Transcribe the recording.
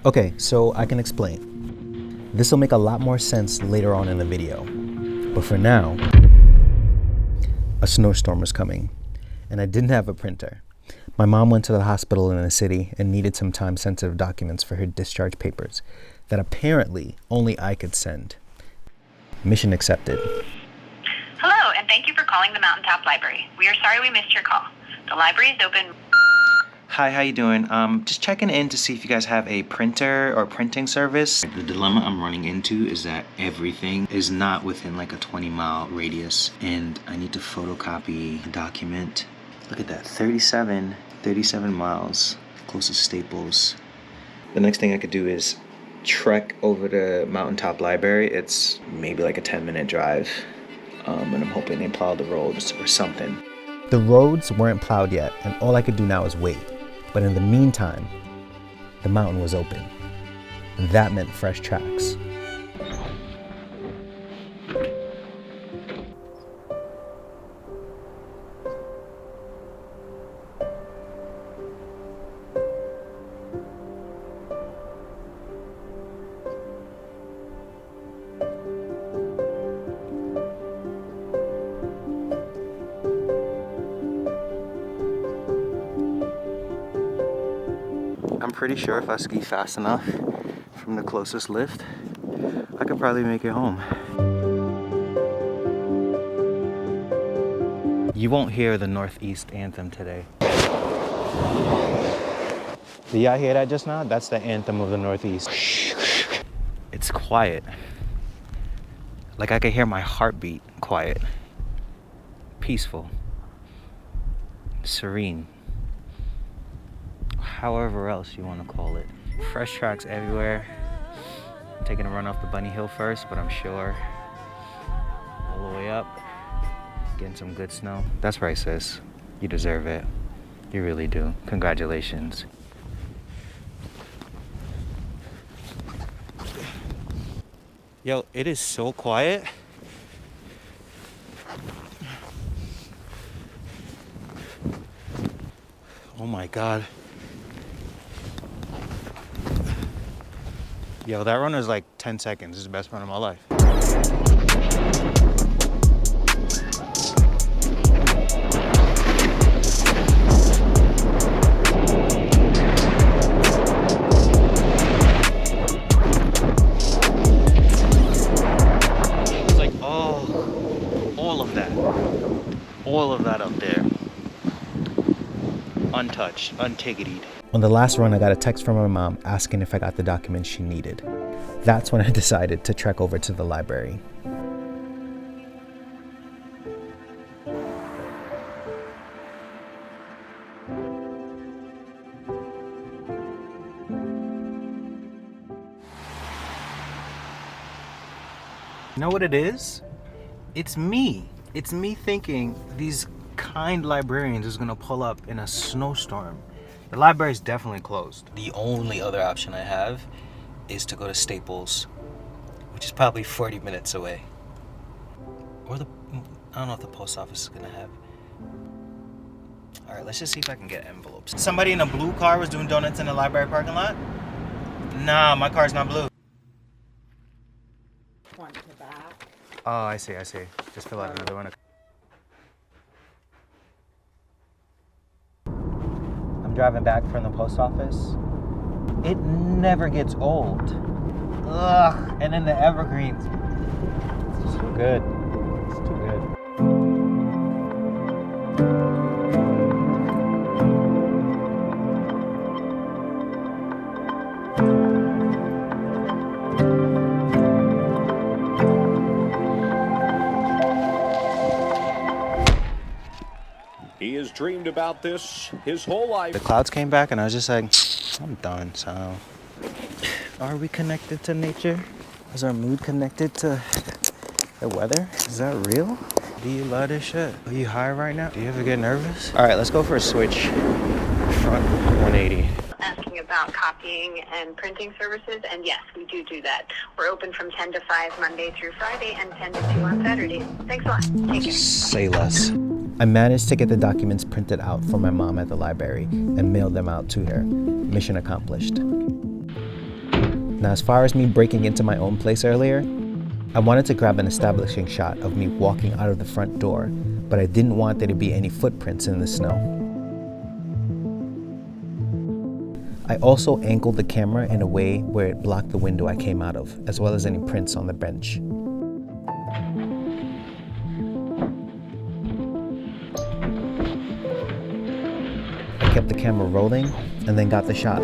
Okay, so I can explain. This will make a lot more sense later on in the video. But for now, a snowstorm was coming, and I didn't have a printer. My mom went to the hospital in the city and needed some time-sensitive documents for her discharge papers that apparently only I could send. Mission accepted. Hello, and thank you for calling the Mountaintop Library. We are sorry we missed your call. The library is open. Hi, how you doing? Just checking in to see if you guys have a printer or printing service. The dilemma I'm running into is that everything is not within like a 20-mile radius, and I need to photocopy a document. Look at that, 37 miles, closest Staples. The next thing I could do is trek over to Mountaintop Library. It's maybe like a 10-minute drive, and I'm hoping they plow the roads or something. The roads weren't plowed yet, and all I could do now is wait. But in the meantime, the mountain was open. That meant fresh tracks. I'm pretty sure if I ski fast enough from the closest lift, I could probably make it home. You won't hear the Northeast anthem today. Did y'all hear that just now? That's the anthem of the Northeast. It's quiet. Like I could hear my heartbeat quiet. Peaceful. Serene. However else you want to call it. Fresh tracks everywhere. I'm taking a run off the bunny hill first, but I'm sure all the way up, getting some good snow. That's right, sis. You deserve it. You really do. Congratulations. Yo, it is so quiet. Oh my God. Yo, that run is like 10 seconds. This is the best run of my life. It's like, oh, all of that up there. Untouched, unticketied. On the last run, I got a text from my mom asking if I got the documents she needed. That's when I decided to trek over to the library. You know what it is? It's me. It's me thinking these kind librarians is gonna pull up in a snowstorm. The library is definitely closed. The only other option I have is to go to Staples, which is probably 40 minutes away. Or I don't know if the post office is gonna have. All right, let's just see if I can get envelopes. Somebody in a blue car was doing donuts in the library parking lot? Nah, my car's not blue. Front to back. Oh, I see. Just fill out another one. I'm driving back from the post office. It never gets old. Ugh, and then the evergreens. It's too good. It's too good. He has dreamed about this his whole life. The clouds came back and I was just like, I'm done, so. Are we connected to nature? Is our mood connected to the weather? Is that real? Do you love this shit? Are you high right now? Do you ever get nervous? All right, let's go for a switch. Front 180. Asking about copying and printing services, and yes, we do that. We're open from 10 to 5 Monday through Friday and 10 to 2 on Saturdays. Thanks a lot. Take care. Say less. I managed to get the documents printed out for my mom at the library and mailed them out to her. Mission accomplished. Now, as far as me breaking into my own place earlier, I wanted to grab an establishing shot of me walking out of the front door, but I didn't want there to be any footprints in the snow. I also angled the camera in a way where it blocked the window I came out of, as well as any prints on the bench. I kept the camera rolling and then got the shot.